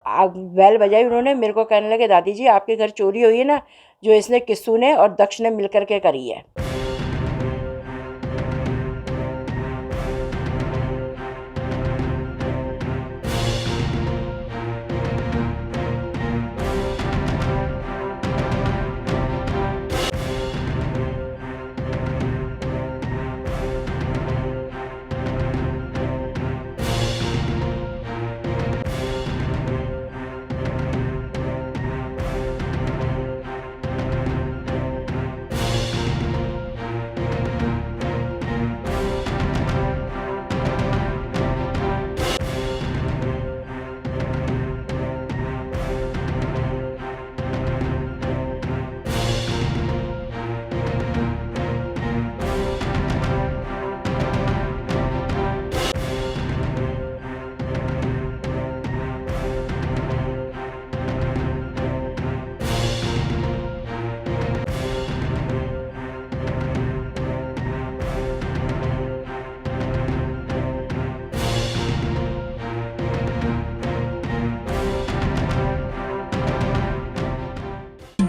बैल बजाई उन्होंने। मेरे को कहने लगे दादी जी आपके घर चोरी हुई है ना, जो इसने किस्सू ने और दक्ष ने मिल करके करी है।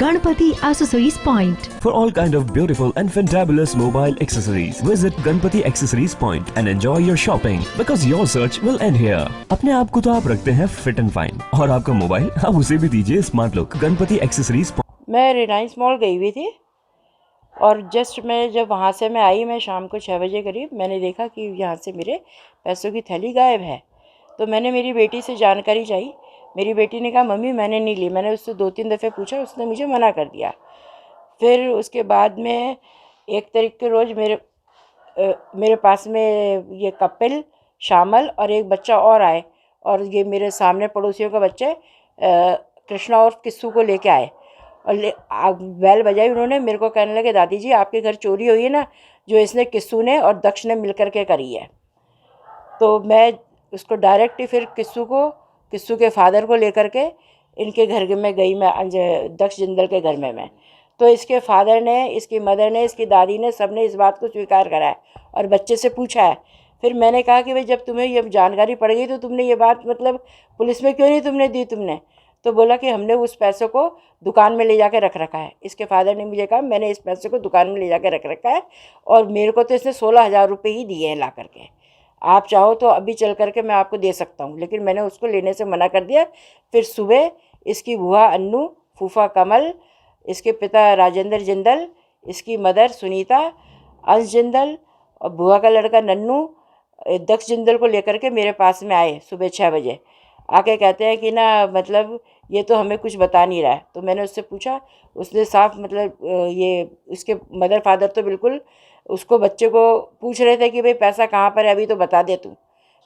Ganpati Accessories Point. For all kind of beautiful and fantabulous mobile accessories, visit Ganpati Accessories Point and enjoy your shopping because your search will end here. अपने आप को तो आप रखते हैं फिट एंड फाइन और आपका मोबाइल आप उसे भी दीजिए स्मार्ट लुक। गणपति एक्सेसरीज। मैं रिलायंस मॉल गई हुई थी और जस्ट मैं जब वहाँ से मैं आई, मैं शाम को 6 बजे करीब मैंने देखा कि यहाँ से मेरे पैसों की थैली गायब है। तो मैंने मेरी बेटी से जानकारी चाहिए। मेरी बेटी ने कहा मम्मी मैंने नहीं ली। मैंने उससे 2-3 दफ़े पूछा, उसने मुझे मना कर दिया। फिर उसके बाद में 1 तारीख के रोज़ मेरे पास में ये कपिल, श्यामल और एक बच्चा और आए और ये मेरे सामने पड़ोसियों का बच्चे कृष्णा और किस्सू को लेके आए और बैल बजाई उन्होंने। मेरे को कहने लगे दादी जी आपके घर चोरी हुई है ना, जो इसने किस्सू ने और दक्ष ने मिल करके करी है। तो मैं उसको डायरेक्ट फिर किस्सू के फादर को लेकर के इनके घर में गई, मैं दक्ष जिंदल के घर में मैं। तो इसके फादर ने, इसकी मदर ने, इसकी दादी ने, सब ने इस बात को स्वीकार करा है और बच्चे से पूछा है। फिर मैंने कहा कि भाई जब तुम्हें ये जानकारी पड़ गई तो तुमने ये बात मतलब पुलिस में क्यों नहीं तुमने दी तुमने? तो बोला कि हमने उस पैसों को दुकान में ले जाके रख रखा है। इसके फादर ने मुझे कहा मैंने इस पैसे को दुकान में ले जाके रख रखा है और मेरे को तो इसने 16,000 रुपये ही दिए हैं ला करके। आप चाहो तो अभी चल करके मैं आपको दे सकता हूँ, लेकिन मैंने उसको लेने से मना कर दिया। फिर सुबह इसकी बुआ अन्नू, फूफा कमल, इसके पिता राजेंद्र जिंदल, इसकी मदर सुनीता, अंश जिंदल और बुआ का लड़का नन्नू दक्ष जिंदल को लेकर के मेरे पास में आए सुबह 6 बजे। आके कहते हैं कि ना मतलब ये तो हमें कुछ बता नहीं रहा है। तो मैंने उससे पूछा, उसने साफ मतलब ये उसके मदर फादर तो बिल्कुल उसको बच्चे को पूछ रहे थे कि भाई पैसा कहाँ पर है, अभी तो बता दे तू।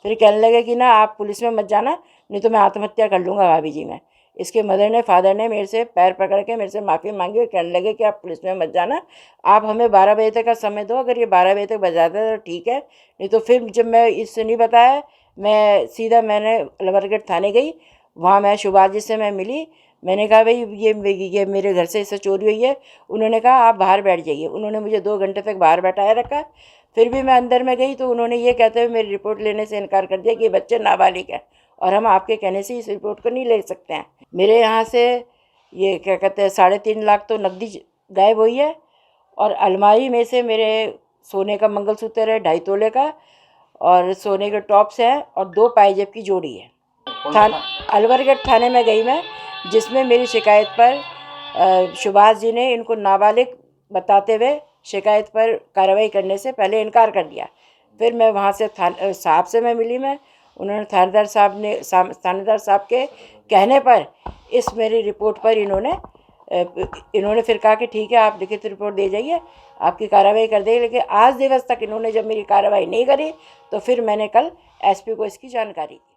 फिर कहने लगे कि ना आप पुलिस में मत जाना, नहीं तो मैं आत्महत्या कर लूँगा भाभी जी मैं। इसके मदर ने, फादर ने मेरे से पैर पकड़ के मेरे से माफ़ी मांगी और कहने लगे कि आप पुलिस में मत जाना, आप हमें 12 बजे तक का समय दो। अगर ये 12 बजे तक बजाता है तो ठीक है, नहीं तो फिर जब मैं इससे नहीं बताया मैं सीधा मैंने अलवरगढ़ थाने गई। वहाँ मैं सुभाष जी से मैं मिली। मैंने कहा भाई ये मेरे घर से इससे चोरी हुई है। उन्होंने कहा आप बाहर बैठ जाइए। उन्होंने मुझे 2 घंटे तक बाहर बैठाया रखा। फिर भी मैं अंदर में गई तो उन्होंने ये कहते हुए मेरी रिपोर्ट लेने से इनकार कर दिया कि बच्चे नाबालिग हैं और हम आपके कहने से इस रिपोर्ट को नहीं ले सकते हैं। मेरे यहाँ से ये क्या कहते हैं 3.5 लाख तो नकदी गायब हुई है और अलमारी में से मेरे सोने का मंगलसूत्र है 2.5 तोले का और सोने के टॉप्स हैं और 2 पायजेब की जोड़ी है। अलवरगढ़ थाने में गई मैं, जिसमें मेरी शिकायत पर सुभाष जी ने इनको नाबालिग बताते हुए शिकायत पर कार्रवाई करने से पहले इनकार कर दिया। फिर मैं वहाँ से साहब से मैं मिली मैं। उन्होंने थानेदार साहब के कहने पर इस मेरी रिपोर्ट पर इन्होंने फिर कहा कि ठीक है आप लिखित रिपोर्ट दे जाइए, आपकी कार्रवाई कर देंगे। लेकिन आज दिवस तक इन्होंने जब मेरी कार्रवाई नहीं करी तो फिर मैंने कल एसपी को इसकी जानकारी दी।